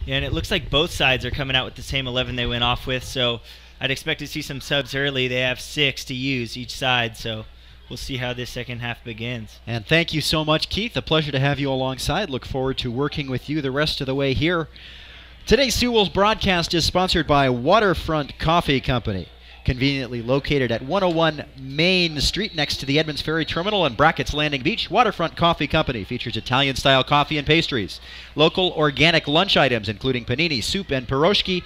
Yeah, and it looks like both sides are coming out with the same 11 they went off with, so I'd expect to see some subs early. They have 6 to use each side, so we'll see how this second half begins. And thank you so much, Keith. A pleasure to have you alongside. Look forward to working with you the rest of the way here. Today's Seawolves broadcast is sponsored by Waterfront Coffee Company, conveniently located at 101 Main Street next to the Edmonds Ferry Terminal and Brackett's Landing Beach. Waterfront Coffee Company features Italian-style coffee and pastries, local organic lunch items including panini, soup, and pierogi,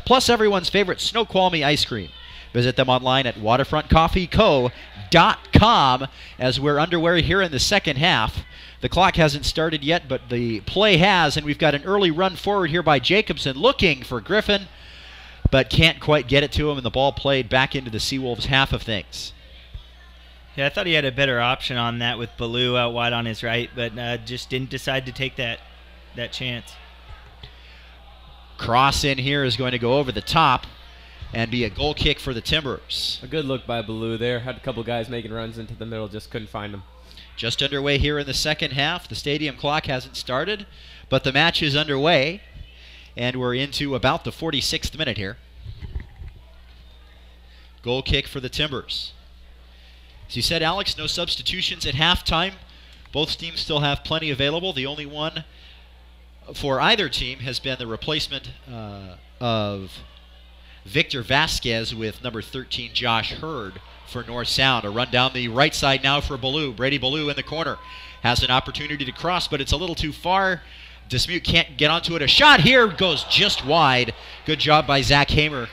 plus everyone's favorite Snoqualmie ice cream. Visit them online at waterfrontcoffeeco.com as we're underway here in the second half. The clock hasn't started yet, but the play has, and we've got an early run forward here by Jacobson looking for Griffin, but can't quite get it to him, and the ball played back into the Seawolves half of things. Yeah, I thought he had a better option on that with Ballou out wide on his right, but just didn't decide to take that chance. Cross in here is going to go over the top and be a goal kick for the Timbers. A good look by Ballou there. Had a couple guys making runs into the middle, just couldn't find them. Just underway here in the second half. The stadium clock hasn't started, but the match is underway, and we're into about the 46th minute here. Goal kick for the Timbers. As you said, Alex, no substitutions at halftime. Both teams still have plenty available. The only one for either team has been the replacement of Victor Vasquez with number 13, Josh Hurd, for North Sound. A run down the right side now for Ballou. Brady Ballou in the corner. Has an opportunity to cross, but it's a little too far. Dismute can't get onto it. A shot here goes just wide. Good job by Zach Hamer,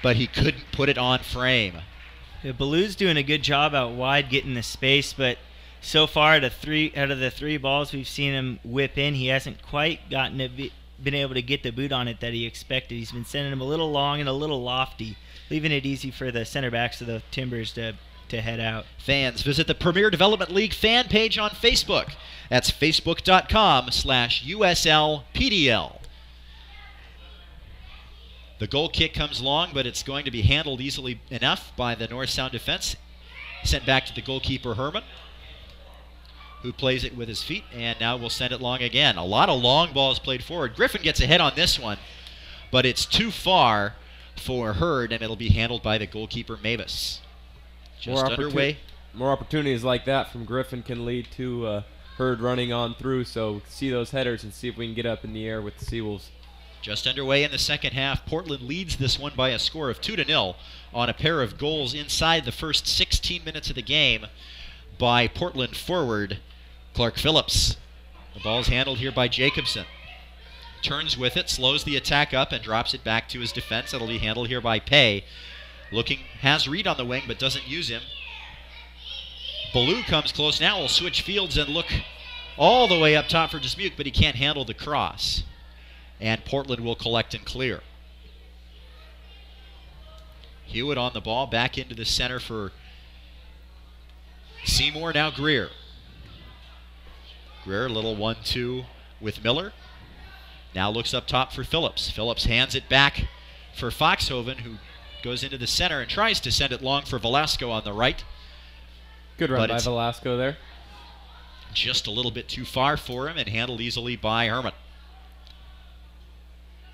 but he couldn't put it on frame. Yeah, Ballou's doing a good job out wide getting the space, but so far out of the three balls we've seen him whip in, he hasn't quite been able to get the boot on it that he expected. He's been sending him a little long and a little lofty, leaving it easy for the center backs of the Timbers to head out. Fans, visit the Premier Development League fan page on Facebook. That's facebook.com/USLPDL. The goal kick comes long, but it's going to be handled easily enough by the North Sound defense. Sent back to the goalkeeper, Herman, who plays it with his feet, and now we'll send it long again. A lot of long balls played forward. Griffin gets ahead on this one, but it's too far for Hurd, and it'll be handled by the goalkeeper, Mavis. Just underway. More opportunities like that from Griffin can lead to Hurd running on through, so see those headers and see if we can get up in the air with the Seawolves. Just underway in the second half. Portland leads this one by a score of 2-0 on a pair of goals inside the first 16 minutes of the game by Portland forward Clark Phillips. The ball's handled here by Jacobson. Turns with it, slows the attack up, and drops it back to his defense. It'll be handled here by Pay. Has Reed on the wing, but doesn't use him. Ballou comes close now. Will switch fields and look all the way up top for Dismuke, but he can't handle the cross. And Portland will collect and clear. Hewitt on the ball, back into the center for Seymour. Now Greer. Greer, a little 1-2 with Miller. Now looks up top for Phillips. Phillips hands it back for Foxhoven, who goes into the center and tries to send it long for Velasco on the right. Good run by Velasco there. Just a little bit too far for him and handled easily by Herman.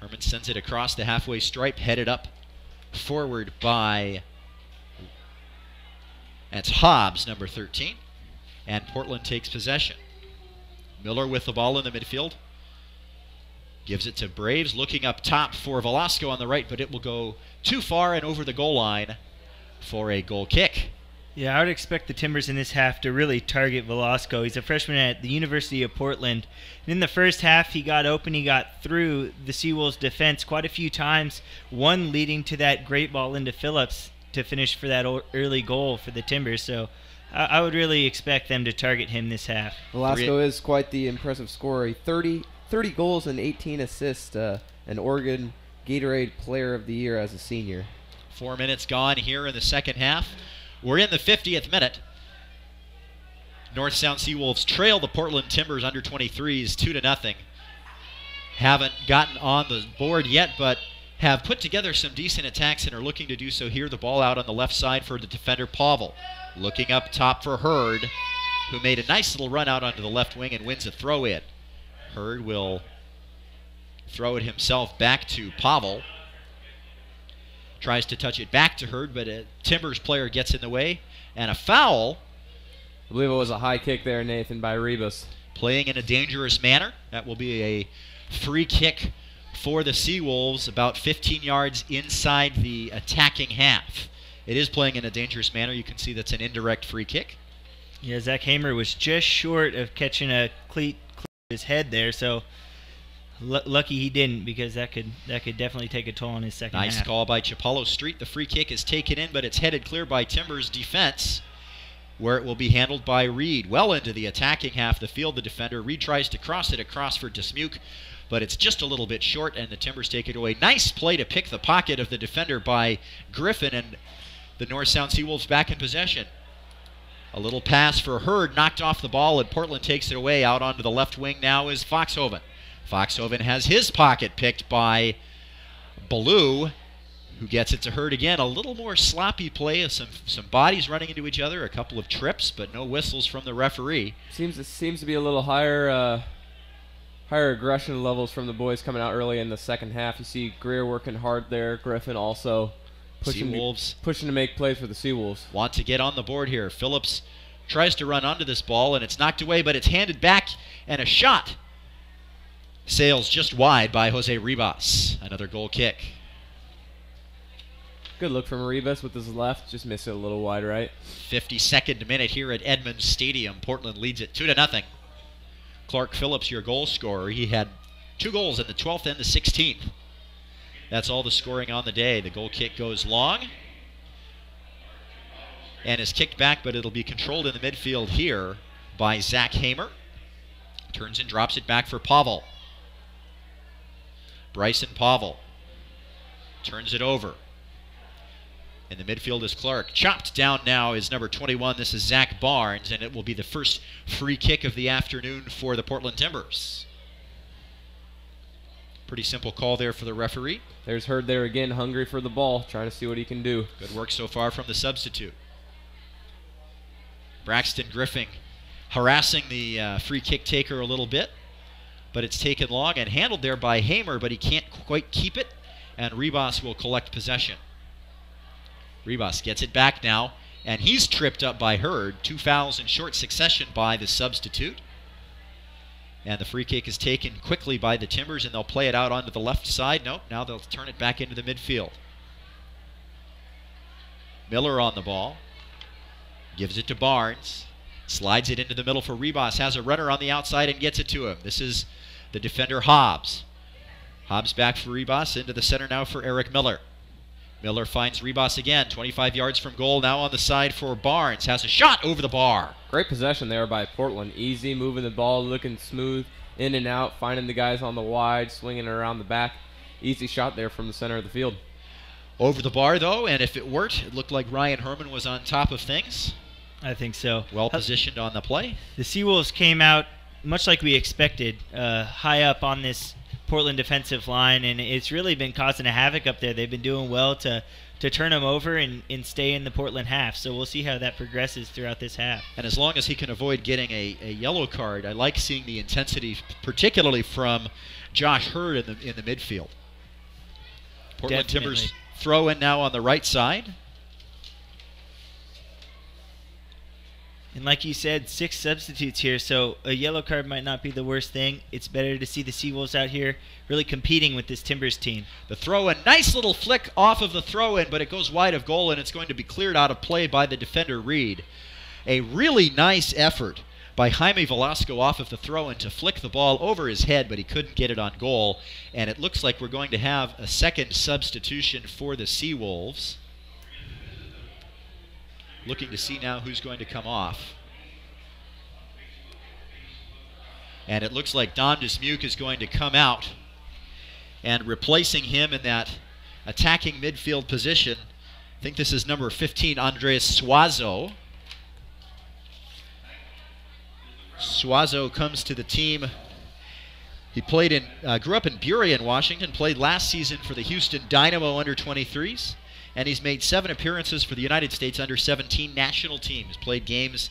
Herman sends it across the halfway stripe, headed up forward by, that's Hobbs, number 13. And Portland takes possession. Miller with the ball in the midfield. Gives it to Braves, looking up top for Velasco on the right, but it will go too far and over the goal line for a goal kick. Yeah, I would expect the Timbers in this half to really target Velasco. He's a freshman at the University of Portland. And in the first half, he got open. He got through the Seawolves defense quite a few times, one leading to that great ball into Phillips to finish for that early goal for the Timbers. So I would really expect them to target him this half. Velasco is quite the impressive scorer. 30 goals and 18 assists, an Oregon Gatorade Player of the Year as a senior. 4 minutes gone here in the second half. We're in the 50th minute. North Sound Seawolves trail the Portland Timbers under 23s 2-0. Haven't gotten on the board yet, but have put together some decent attacks and are looking to do so here. The ball out on the left side for the defender, Pavel. Looking up top for Hurd, who made a nice little run out onto the left wing and wins a throw-in. Hurd will throw it himself back to Pavel. Tries to touch it back to Hurd, but a Timbers player gets in the way. And a foul. I believe it was a high kick there, Nathan, by Rebus. Playing in a dangerous manner. That will be a free kick for the Seawolves, about 15 yards inside the attacking half. It is playing in a dangerous manner. You can see that's an indirect free kick. Yeah, Zach Hamer was just short of catching a cleat with his head there, so lucky he didn't, because that could definitely take a toll on his second half. Nice call by Chapalo Street. The free kick is taken in, but it's headed clear by Timbers defense, where it will be handled by Reed. Well into the attacking half of the field, the defender. Reed tries to cross it across for Dismuke, but it's just a little bit short, and the Timbers take it away. Nice play to pick the pocket of the defender by Griffin, and the North Sound Seawolves back in possession. A little pass for Hurd, knocked off the ball, and Portland takes it away. Out onto the left wing now is Foxhoven. Foxhoven has his pocket picked by Ballou, who gets it to Hurd again. A little more sloppy play of some bodies running into each other, a couple of trips, but no whistles from the referee. Seems to be a little higher aggression levels from the boys coming out early in the second half. You see Greer working hard there. Griffin also pushing to make plays for the Seawolves. Want to get on the board here. Phillips tries to run onto this ball, and it's knocked away, but it's handed back, and a shot sails just wide by Jose Ribas. Another goal kick. Good look from Ribas with his left, just missed it a little wide right. 52nd minute here at Edmunds Stadium. Portland leads it 2-0. Clark Phillips, your goal scorer. He had 2 goals in the 12th and the 16th. That's all the scoring on the day. The goal kick goes long and is kicked back, but it'll be controlled in the midfield here by Zach Hamer. Turns and drops it back for Pavel. Bryson Pavel turns it over. In the midfield is Clark. Chopped down now is number 21. This is Zach Barnes, and it will be the first free kick of the afternoon for the Portland Timbers. Pretty simple call there for the referee. There's Hurd there again, hungry for the ball, trying to see what he can do. Good work so far from the substitute. Braxton Griffin harassing the free kick taker a little bit, but it's taken long and handled there by Hamer, but he can't quite keep it, and Ribas will collect possession. Ribas gets it back now, and he's tripped up by Hurd. 2 fouls in short succession by the substitute. And the free kick is taken quickly by the Timbers, and they'll play it out onto the left side. Nope, now they'll turn it back into the midfield. Miller on the ball. Gives it to Barnes. Slides it into the middle for Ribas. Has a runner on the outside and gets it to him. This is the defender Hobbs. Hobbs back for Ribas. Into the center now for Eric Miller. Miller finds Ribas again. 25 yards from goal. Now on the side for Barnes. Has a shot over the bar. Great possession there by Portland. Easy, moving the ball, looking smooth, in and out, finding the guys on the wide, swinging it around the back. Easy shot there from the center of the field. Over the bar, though, and if it worked, it looked like Ryan Herman was on top of things. I think so. Well positioned on the play. The Seawolves came out much like we expected, high up on this Portland defensive line, and it's really been causing a havoc up there. They've been doing well to turn them over and stay in the Portland half, so we'll see how that progresses throughout this half. And as long as he can avoid getting a yellow card, I like seeing the intensity, particularly from Josh Hurd in the midfield. Portland Definitely. Timbers throw in now on the right side. And like you said, 6 substitutes here, so a yellow card might not be the worst thing. It's better to see the Seawolves out here really competing with this Timbers team. The throw-in, nice little flick off of the throw-in, but it goes wide of goal, and it's going to be cleared out of play by the defender Reed. A really nice effort by Jaime Velasco off of the throw-in to flick the ball over his head, but he couldn't get it on goal. And it looks like we're going to have a second substitution for the Seawolves. Looking to see now who's going to come off. And it looks like Dom Dismuke is going to come out. And replacing him in that attacking midfield position, I think this is number 15, Andres Suazo. Suazo comes to the team. He played grew up in Burien, Washington, played last season for the Houston Dynamo under-23s. And he's made 7 appearances for the United States under-17 national teams. Played games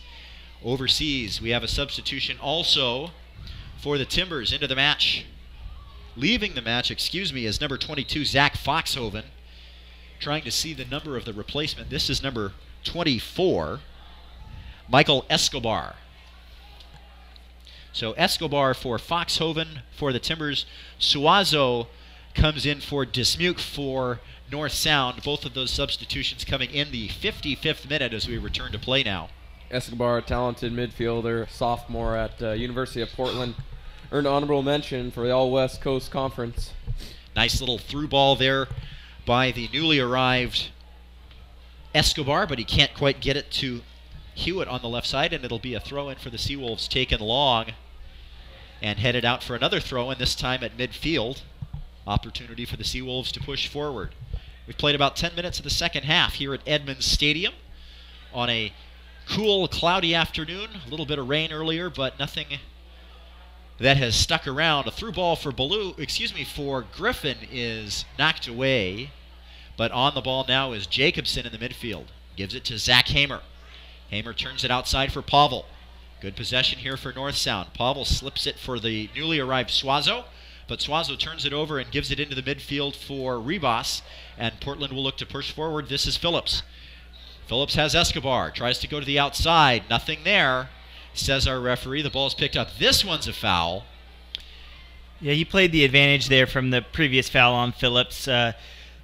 overseas. We have a substitution also for the Timbers into the match. Leaving the match, is number 22, Zach Foxhoven. Trying to see the number of the replacement. This is number 24, Michael Escobar. So Escobar for Foxhoven for the Timbers. Suazo comes in for Dismuke for North Sound. Both of those substitutions coming in the 55th minute as we return to play now. Escobar, a talented midfielder, sophomore at University of Portland. Earned honorable mention for the All-West Coast Conference. Nice little through ball there by the newly arrived Escobar, but he can't quite get it to Hewitt on the left side, and it'll be a throw-in for the Seawolves, taken long and headed out for another throw-in, this time at midfield. Opportunity for the Seawolves to push forward. We've played about 10 minutes of the second half here at Edmonds Stadium on a cool, cloudy afternoon. A little bit of rain earlier, but nothing that has stuck around. A through ball for for Griffin is knocked away, but on the ball now is Jacobson in the midfield. Gives it to Zach Hamer. Hamer turns it outside for Pavel. Good possession here for North Sound. Pavel slips it for the newly arrived Suazo, but Suazo turns it over and gives it into the midfield for Ribas, and Portland will look to push forward. This is Phillips. Phillips has Escobar, tries to go to the outside. Nothing there, says our referee. The ball's picked up. This one's a foul. Yeah, he played the advantage there from the previous foul on Phillips. I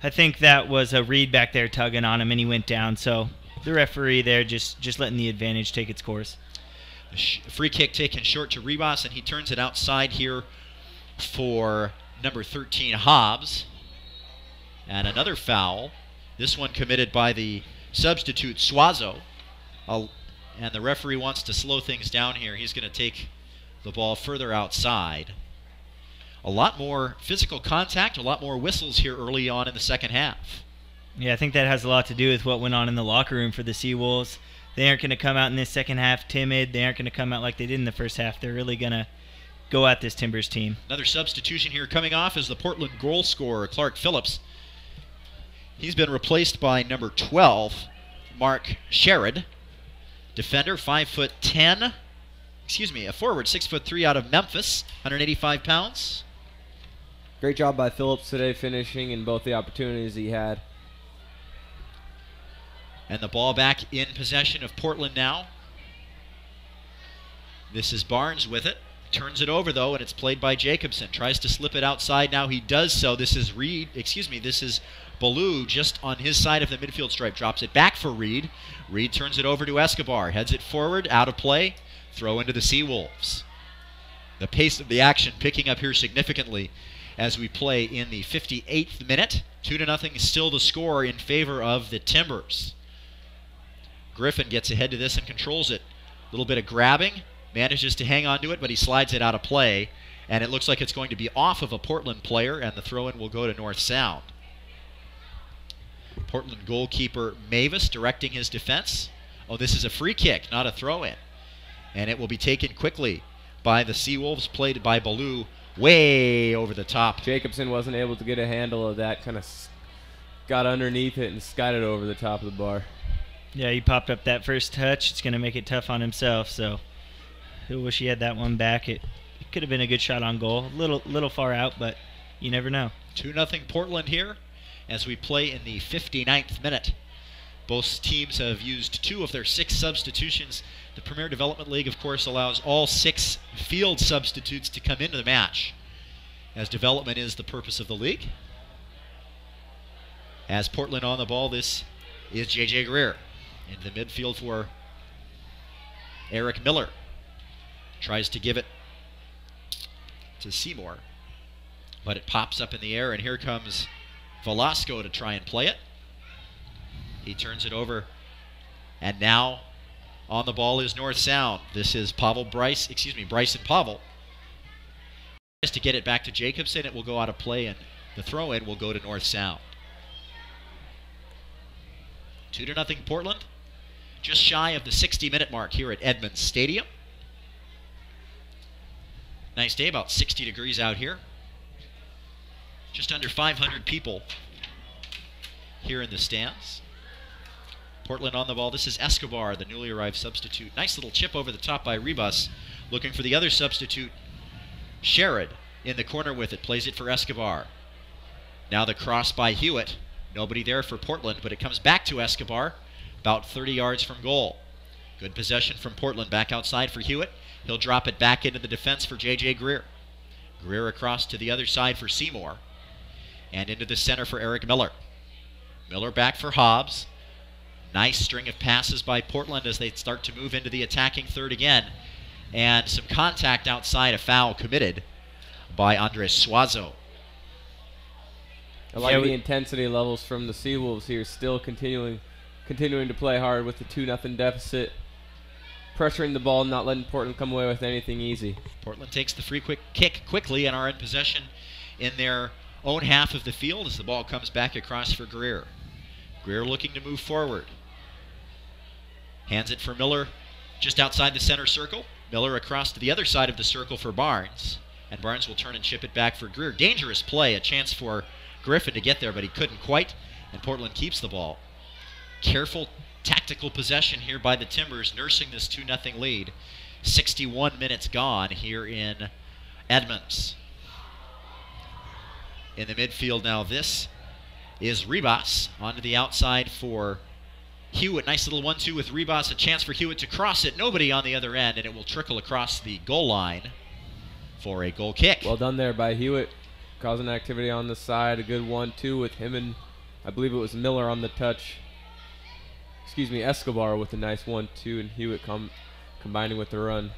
think that was a Reed back there tugging on him, and he went down. So the referee there just letting the advantage take its course. A free kick taken short to Ribas, and he turns it outside here for number 13, Hobbs. And another foul. This one committed by the substitute, Suazo. And the referee wants to slow things down here. He's going to take the ball further outside. A lot more physical contact, a lot more whistles here early on in the second half. Yeah, I think that has a lot to do with what went on in the locker room for the Seawolves. They aren't going to come out in this second half timid. They aren't going to come out like they did in the first half. They're really going to go at this Timbers team. Another substitution here coming off is the Portland goal scorer, Clark Phillips. He's been replaced by number 12, Mark Sherrod. Defender, 5'10". A forward, 6'3" out of Memphis, 185 pounds. Great job by Phillips today, finishing in both the opportunities he had. And the ball back in possession of Portland now. This is Barnes with it. Turns it over, though, and it's played by Jacobson. Tries to slip it outside. Now he does so. This is this is Ballou just on his side of the midfield stripe. Drops it back for Reed. Reed turns it over to Escobar. Heads it forward, out of play. Throw into the Seawolves. The pace of the action picking up here significantly as we play in the 58th minute. 2-0 still the score in favor of the Timbers. Griffin gets ahead to this and controls it. A little bit of grabbing. Manages to hang on to it, but he slides it out of play. And it looks like it's going to be off of a Portland player, and the throw-in will go to North Sound. Portland goalkeeper Mavis directing his defense. Oh, this is a free kick, not a throw-in. And it will be taken quickly by the Seawolves, played by Ballou, way over the top. Jacobson wasn't able to get a handle of that, kind of got underneath it and skied it over the top of the bar. Yeah, he popped up that first touch. It's going to make it tough on himself, so I wish he had that one back. It could have been a good shot on goal. A little far out, but you never know. 2-0 Portland here as we play in the 59th minute. Both teams have used 2 of their 6 substitutions. The Premier Development League, of course, allows all 6 field substitutes to come into the match, as development is the purpose of the league. As Portland on the ball, this is J.J. Greer. In the midfield for Eric Miller. Tries to give it to Seymour, but it pops up in the air, and here comes Velasco to try and play it. He turns it over, and now on the ball is North Sound. This is Bryson Pavel. Tries to get it back to Jacobson. It will go out of play, and the throw-in will go to North Sound. 2-0 Portland. Just shy of the 60-minute mark here at Edmonds Stadium. Nice day, about 60 degrees out here. Just under 500 people here in the stands. Portland on the ball. This is Escobar, the newly arrived substitute. Nice little chip over the top by Ribas, looking for the other substitute, Sherrod. in the corner with it, plays it for Escobar. Now the cross by Hewitt. Nobody there for Portland, but it comes back to Escobar, about 30 yards from goal. Good possession from Portland, back outside for Hewitt. He'll drop it back into the defense for J.J. Greer. Greer across to the other side for Seymour. And into the center for Eric Miller. Miller back for Hobbs. Nice string of passes by Portland as they start to move into the attacking third again. And some contact outside, a foul committed by Andres Suazo. I like the intensity levels from the Seawolves here, still continuing to play hard with the 2-0 deficit. Pressuring the ball, not letting Portland come away with anything easy. Portland takes the free kick quickly and are in possession in their own half of the field as the ball comes back across for Greer. Greer looking to move forward. Hands it for Miller just outside the center circle. Miller across to the other side of the circle for Barnes. And Barnes will turn and chip it back for Greer. Dangerous play, a chance for Griffin to get there, but he couldn't quite, and Portland keeps the ball. Careful tactical possession here by the Timbers, nursing this 2-0 lead. 61 minutes gone here in Edmonds. In the midfield now, this is Ribas onto the outside for Hewitt. Nice little 1-2 with Ribas, a chance for Hewitt to cross it. Nobody on the other end, and it will trickle across the goal line for a goal kick. Well done there by Hewitt, causing activity on the side. A good 1-2 with him and I believe it was Miller on the touch. Escobar with a nice 1-2, and Hewitt combining with the run.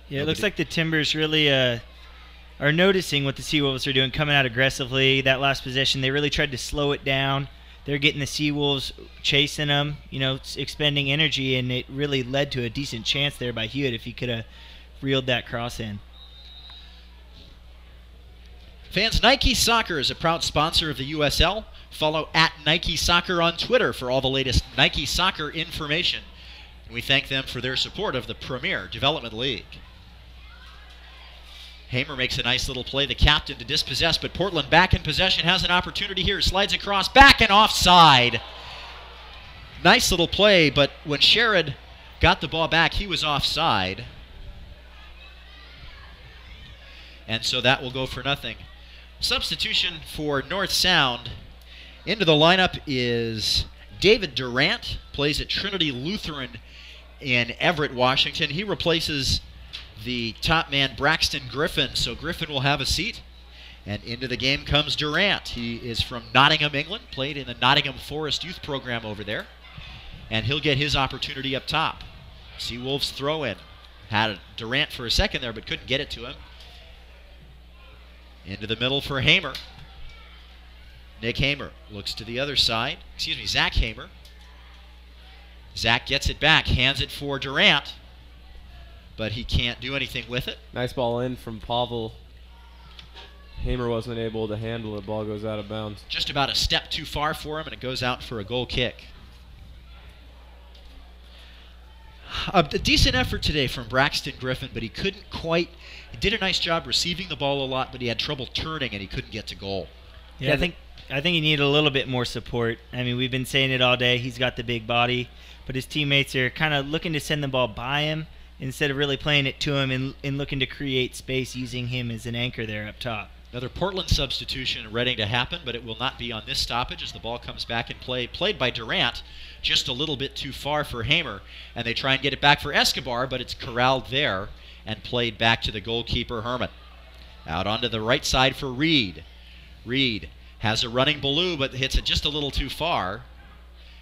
Yeah, it looks like the Timbers really are noticing what the Seawolves are doing, coming out aggressively. That last possession, they really tried to slow it down. They're getting the Seawolves chasing them, expending energy, and it really led to a decent chance there by Hewitt if he could have reeled that cross in. Fans, Nike Soccer is a proud sponsor of the USL. Follow @Nike Soccer on Twitter for all the latest Nike Soccer information. We thank them for their support of the Premier Development League. Hamer makes a nice little play, the captain to dispossess, but Portland back in possession, has an opportunity here, slides across, back and offside. Nice little play, but when Sherrod got the ball back, he was offside. And so that will go for nothing. Substitution for North Sound. Into the lineup is David Durant, plays at Trinity Lutheran in Everett, Washington. He replaces the top man Braxton Griffin, so Griffin will have a seat. And into the game comes Durant. He is from Nottingham, England, played in the Nottingham Forest youth program over there. And he'll get his opportunity up top. Seawolves throw in. Had Durant for a second there, but couldn't get it to him. Into the middle for Hamer. Nick Hamer looks to the other side. Zach Hamer. Zach gets it back, hands it for Durant, but he can't do anything with it. Nice ball in from Pavel. Hamer wasn't able to handle it. Ball goes out of bounds. Just about a step too far for him, and it goes out for a goal kick. A decent effort today from Braxton Griffin, but he couldn't quite. He did a nice job receiving the ball a lot, but he had trouble turning, and he couldn't get to goal. Yeah, I think he needed a little bit more support. I mean, we've been saying it all day. He's got the big body, but his teammates are kind of looking to send the ball by him instead of really playing it to him and looking to create space using him as an anchor there up top. Another Portland substitution ready to happen, but it will not be on this stoppage as the ball comes back in play. Played by Durant, just a little bit too far for Hamer, and they try and get it back for Escobar, but it's corralled there and played back to the goalkeeper, Herman. Out onto the right side for Reed. Reed has a running Ballou, but hits it just a little too far.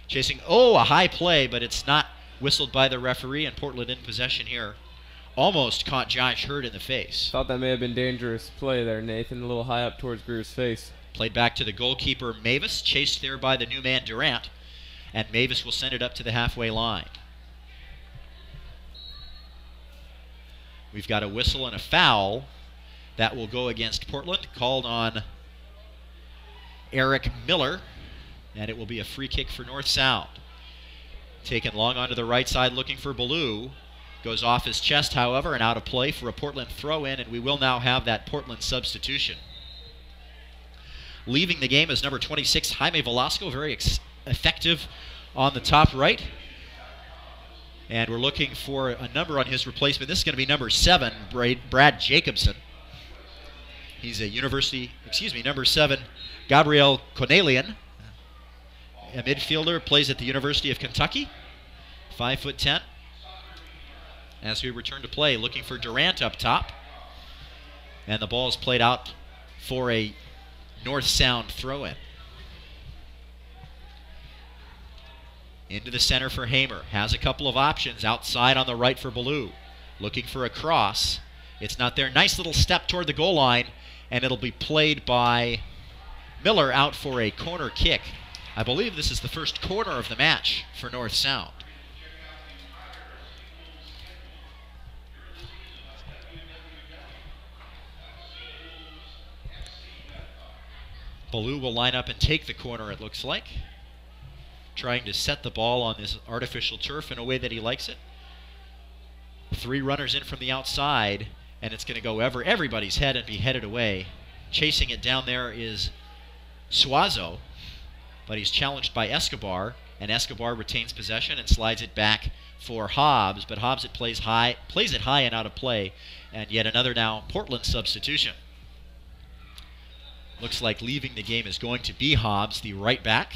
Chasing, a high play, but it's not whistled by the referee, and Portland in possession here. Almost caught Josh Hurd in the face. Thought that may have been dangerous play there, Nathan. A little high up towards Greer's face. Played back to the goalkeeper, Mavis, chased there by the new man, Durant, and Mavis will send it up to the halfway line. We've got a whistle and a foul that will go against Portland, called on Eric Miller, and it will be a free kick for North Sound. Taken long onto the right side, looking for Ballou. Goes off his chest, however, and out of play for a Portland throw-in, and we will now have that Portland substitution. Leaving the game is number 26, Jaime Velasco, very effective on the top right. And we're looking for a number on his replacement. This is going to be number 7, Brad Jacobson. He's a number 7, Gabriel Cornelian, a midfielder, plays at the University of Kentucky, 5'10". As we return to play, looking for Durant up top. And the ball is played out for a North Sound throw-in. Into the center for Hamer. Has a couple of options. Outside on the right for Ballou. Looking for a cross. It's not there. Nice little step toward the goal line. And it'll be played by Miller out for a corner kick. I believe this is the first corner of the match for North Sound. Ballou will line up and take the corner, it looks like. Trying to set the ball on this artificial turf in a way that he likes it. 3 runners in from the outside, and it's going to go over everybody's head and be headed away. Chasing it down there is Suazo, but he's challenged by Escobar, and Escobar retains possession and slides it back for Hobbs, but Hobbs plays it high and out of play, and yet another now Portland substitution. Looks like leaving the game is going to be Hobbs, the right back.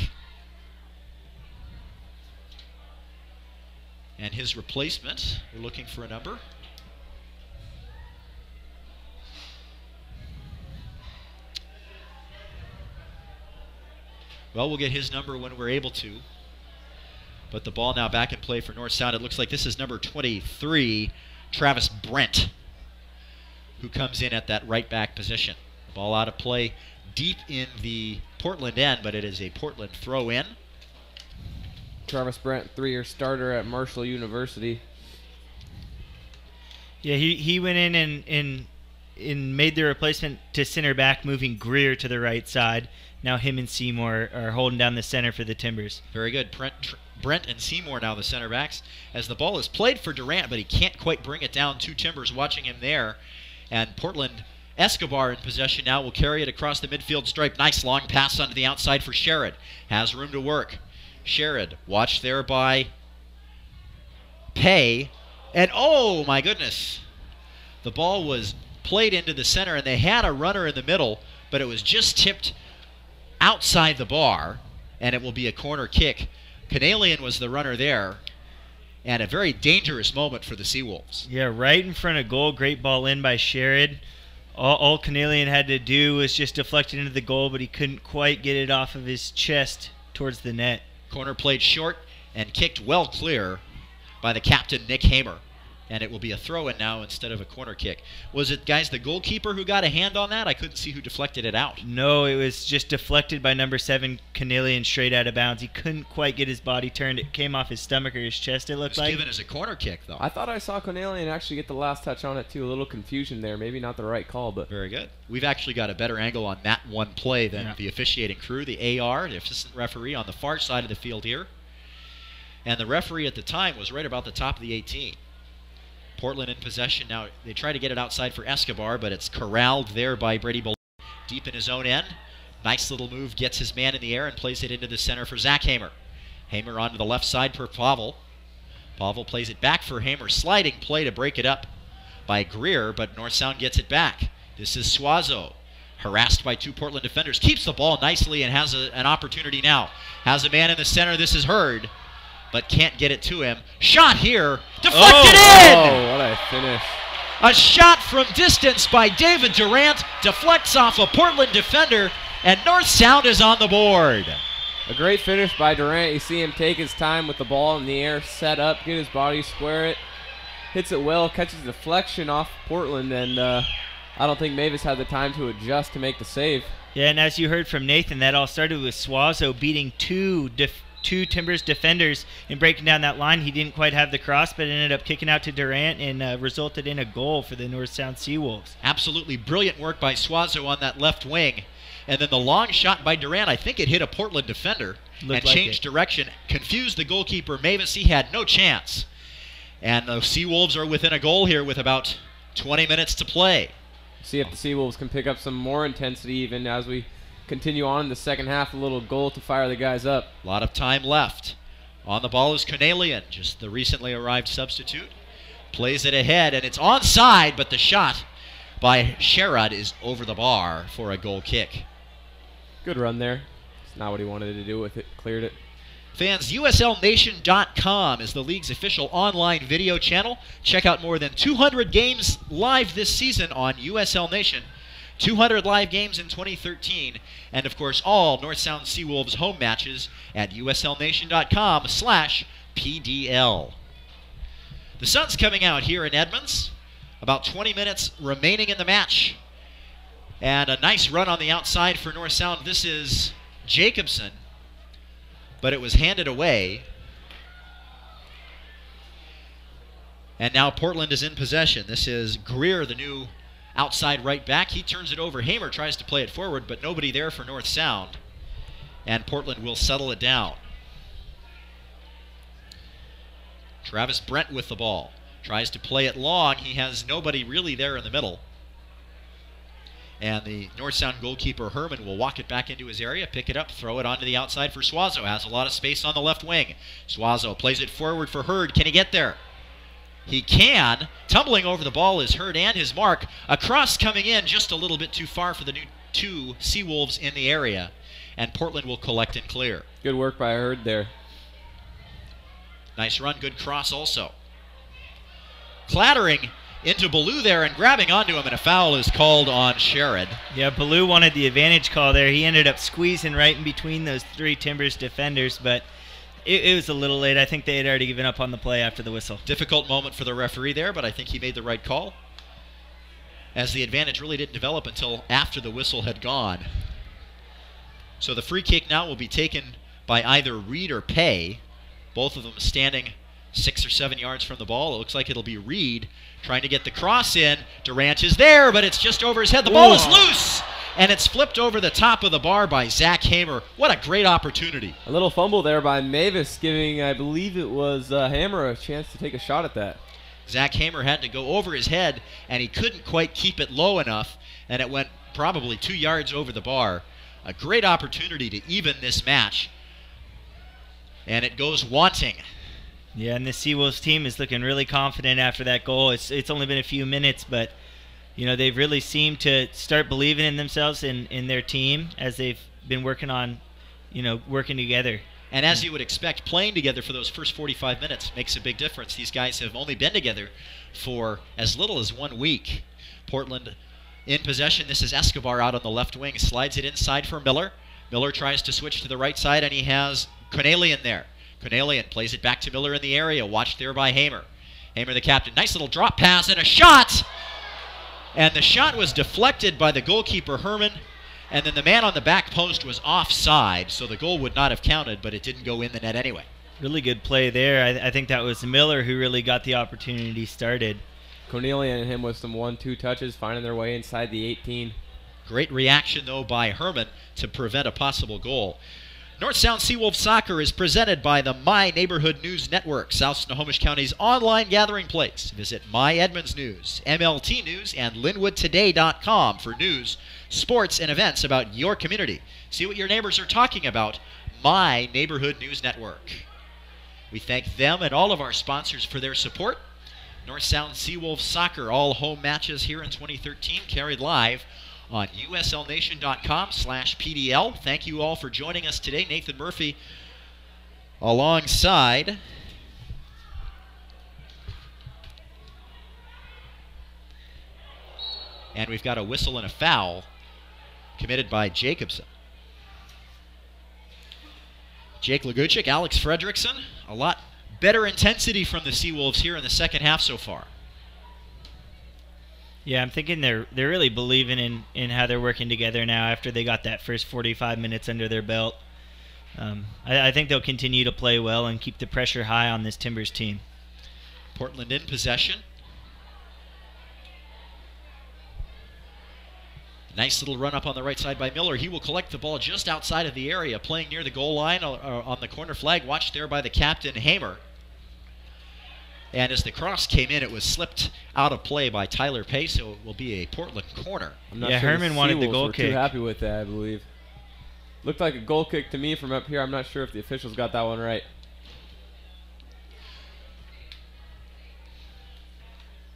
And his replacement, we're looking for a number. Well, we'll get his number when we're able to. But the ball now back in play for North Sound. It looks like this is number 23, Travis Brent, who comes in at that right back position. Ball out of play deep in the Portland end, but it is a Portland throw-in. Travis Brent, 3-year starter at Marshall University. Yeah, he went in and made the replacement to center back, moving Greer to the right side. Now him and Seymour are holding down the center for the Timbers. Very good. Brent and Seymour now the center backs. As the ball is played for Durant, but he can't quite bring it down. 2 Timbers watching him there. And Portland, Escobar in possession now, will carry it across the midfield stripe. Nice long pass onto the outside for Sherrod. Has room to work. Sherrod, watched there by Pay. And oh my goodness. The ball was played into the center, and they had a runner in the middle, but it was just tipped outside the bar, and it will be a corner kick. Canalian was the runner there, and a very dangerous moment for the Seawolves. Yeah, right in front of goal. Great ball in by Sherrod. All Canalian had to do was just deflect it into the goal, but he couldn't quite get it off of his chest towards the net. Corner played short and kicked well clear by the captain, Nick Hamer. And it will be a throw-in now instead of a corner kick. Was it, guys, the goalkeeper who got a hand on that? I couldn't see who deflected it out. No, it was just deflected by number 7, Canalian, straight out of bounds. He couldn't quite get his body turned. It came off his stomach or his chest, it looked like. It was given as a corner kick, though. I thought I saw Cornelian actually get the last touch on it, too. A little confusion there. Maybe not the right call, but... Very good. We've actually got a better angle on that one play than the officiating crew. The AR, the assistant referee, on the far side of the field here. And the referee at the time was right about the top of the 18. Portland in possession now. They try to get it outside for Escobar, but it's corralled there by Brady Ballou. Deep in his own end. Nice little move, gets his man in the air and plays it into the center for Zach Hamer. Hamer onto the left side for Pavel. Pavel plays it back for Hamer. Sliding play to break it up by Greer, but North Sound gets it back. This is Suazo, harassed by 2 Portland defenders. Keeps the ball nicely and has an opportunity now. Has a man in the center. This is Hurd, but can't get it to him. Shot here, deflected in! Oh, what a finish. A shot from distance by David Durant, deflects off a Portland defender, and North Sound is on the board. A great finish by Durant. You see him take his time with the ball in the air, set up, get his body, square it, hits it well, catches deflection off Portland, and I don't think Mavis had the time to adjust to make the save. Yeah, and as you heard from Nathan, that all started with Suazo beating two Timbers defenders and breaking down that line. He didn't quite have the cross, but ended up kicking out to Durant and resulted in a goal for the North Sound Seawolves. Absolutely brilliant work by Suazo on that left wing. And then the long shot by Durant, I think it hit a Portland defender and changed direction. Confused the goalkeeper, Mavis. He had no chance. And the Seawolves are within a goal here with about 20 minutes to play. See if the Seawolves can pick up some more intensity even as we continue on in the second half. A little goal to fire the guys up. A lot of time left. On the ball is Canalian, just the recently arrived substitute. Plays it ahead, and it's onside, but the shot by Sherrod is over the bar for a goal kick. Good run there. It's not what he wanted to do with it. Cleared it. Fans, USLNation.com is the league's official online video channel. Check out more than 200 games live this season on USL Nation. 200 live games in 2013. And, of course, all North Sound Seawolves home matches at USLNation.com/PDL. The sun's coming out here in Edmonds. About 20 minutes remaining in the match. And a nice run on the outside for North Sound. This is Jacobson. But it was handed away. And now Portland is in possession. This is Greer, the new outside right back. He turns it over. Hamer tries to play it forward, but nobody there for North Sound. And Portland will settle it down. Travis Brent with the ball. Tries to play it long. He has nobody really there in the middle. And the North Sound goalkeeper, Herman, will walk it back into his area, pick it up, throw it onto the outside for Suazo. Has a lot of space on the left wing. Suazo plays it forward for Hurd. Can he get there? He can. Tumbling over the ball is Hurd and his mark. A cross coming in just a little bit too far for the new two Seawolves in the area. And Portland will collect and clear. Good work by Hurd there. Nice run, good cross also. Clattering into Ballou there and grabbing onto him, and a foul is called on Sherrod. Yeah, Ballou wanted the advantage call there. He ended up squeezing right in between those three Timbers defenders, but it was a little late. I think they had already given up on the play after the whistle. Difficult moment for the referee there, but I think he made the right call, as the advantage really didn't develop until after the whistle had gone. So the free kick now will be taken by either Reed or Pay, both of them standing 6 or 7 yards from the ball. It looks like it'll be Reed trying to get the cross in. Durant is there, but it's just over his head. The ball is loose, and it's flipped over the top of the bar by Zach Hamer. What a great opportunity. A little fumble there by Mavis, giving, I believe it was Hamer, a chance to take a shot at that. Zach Hamer had to go over his head, and he couldn't quite keep it low enough, and it went probably 2 yards over the bar. A great opportunity to even this match, and it goes wanting. Yeah, and the Seawolves team is looking really confident after that goal. It's only been a few minutes, but you know, they've really seemed to start believing in themselves and in their team as they've been working on, you know, working together. And as you would expect, playing together for those first 45 minutes makes a big difference. These guys have only been together for as little as 1 week. Portland in possession. This is Escobar out on the left wing. Slides it inside for Miller. Miller tries to switch to the right side, and he has Cornelian there. Cornelian plays it back to Miller in the area. Watched there by Hamer. Hamer, the captain. Nice little drop pass and a shot! And the shot was deflected by the goalkeeper, Herman. And then the man on the back post was offside, so the goal would not have counted, but it didn't go in the net anyway. Really good play there. I think that was Miller who really got the opportunity started. Cornelian and him with some 1-2 touches, finding their way inside the 18. Great reaction, though, by Herman to prevent a possible goal. North Sound Seawolves Soccer is presented by the My Neighborhood News Network, South Snohomish County's online gathering place. Visit My Edmonds News, MLT News, and LinwoodToday.com for news, sports, and events about your community. See what your neighbors are talking about. My Neighborhood News Network. We thank them and all of our sponsors for their support. North Sound Seawolves Soccer, all home matches here in 2013, carried live on uslnation.com/PDL. Thank you all for joining us today. Nathan Murphy alongside and we've got a whistle and a foul committed by Jacobson. Jake Laguchik, Alex Fredrickson, a lot better intensity from the Seawolves here in the second half so far. Yeah, I'm thinking they're really believing in how they're working together now after they got that first 45 minutes under their belt. I think they'll continue to play well and keep the pressure high on this Timbers team. Portland in possession. Nice little run up on the right side by Miller. He will collect the ball just outside of the area, playing near the goal line on the corner flag. Watched there by the captain, Hamer. And as the cross came in, it was slipped out of play by Tyler Pay, so it will be a Portland corner. I'm not sure Herman wanted the goal were kick. Too happy with that, I believe. Looked like a goal kick to me from up here. I'm not sure if the officials got that one right.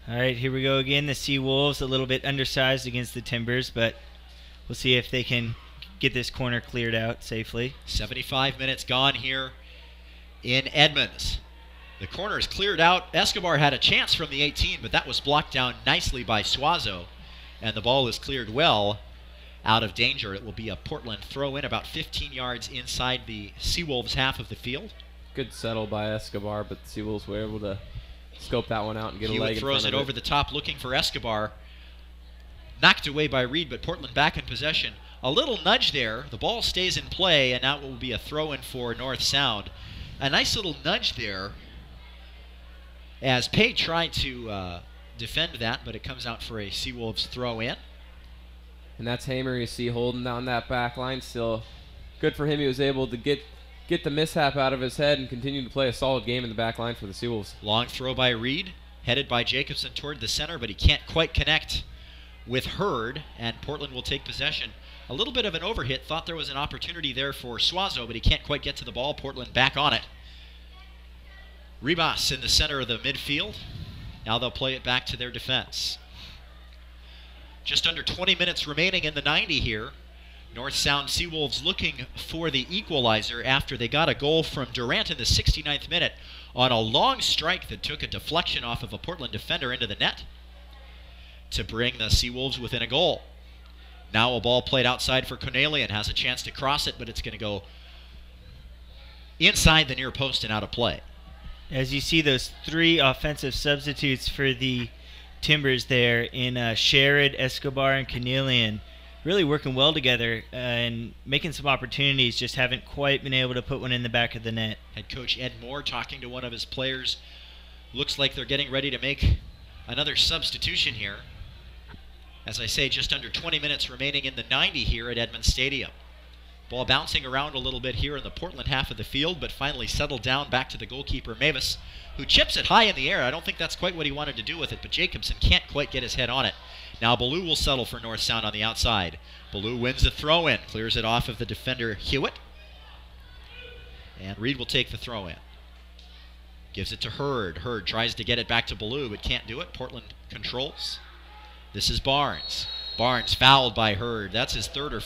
All right, here we go again. The Seawolves a little bit undersized against the Timbers, but we'll see if they can get this corner cleared out safely. 75 minutes gone here in Edmonds. The corner is cleared out. Escobar had a chance from the 18, but that was blocked down nicely by Suazo, and the ball is cleared well out of danger. It will be a Portland throw-in about 15 yards inside the Seawolves half of the field. Good settle by Escobar, but the Seawolves were able to scope that one out and get a leg in front of it. Hewitt throws it over the top looking for Escobar. Knocked away by Reed, but Portland back in possession. A little nudge there. The ball stays in play, and now it will be a throw-in for North Sound. A nice little nudge there as Pay tried to defend that, but it comes out for a Seawolves throw-in. And that's Hamer, you see, holding down that back line. Still good for him. He was able to get the mishap out of his head and continue to play a solid game in the back line for the Seawolves. Long throw by Reed, headed by Jacobson toward the center, but he can't quite connect with Hurd, and Portland will take possession. A little bit of an overhit. Thought there was an opportunity there for Suazo, but he can't quite get to the ball. Portland back on it. Ribas in the center of the midfield. Now they'll play it back to their defense. Just under 20 minutes remaining in the 90 here. North Sound Seawolves looking for the equalizer after they got a goal from Durant in the 69th minute on a long strike that took a deflection off of a Portland defender into the net to bring the Seawolves within a goal. Now a ball played outside for Cornelian, has a chance to cross it, but it's going to go inside the near post and out of play. As you see those three offensive substitutes for the Timbers there in Sherrod, Escobar, and Cornelian, really working well together and making some opportunities, just haven't quite been able to put one in the back of the net. Head coach Ed Moore talking to one of his players. Looks like they're getting ready to make another substitution here. As I say, just under 20 minutes remaining in the 90 here at Edmonds Stadium. Ball bouncing around a little bit here in the Portland half of the field, but finally settled down back to the goalkeeper, Mavis, who chips it high in the air. I don't think that's quite what he wanted to do with it, but Jacobson can't quite get his head on it. Now Ballou will settle for North Sound on the outside. Ballou wins the throw-in, clears it off of the defender Hewitt. And Reed will take the throw-in. Gives it to Hurd. Hurd tries to get it back to Ballou, but can't do it. Portland controls. This is Barnes. Barnes fouled by Hurd. That's his third or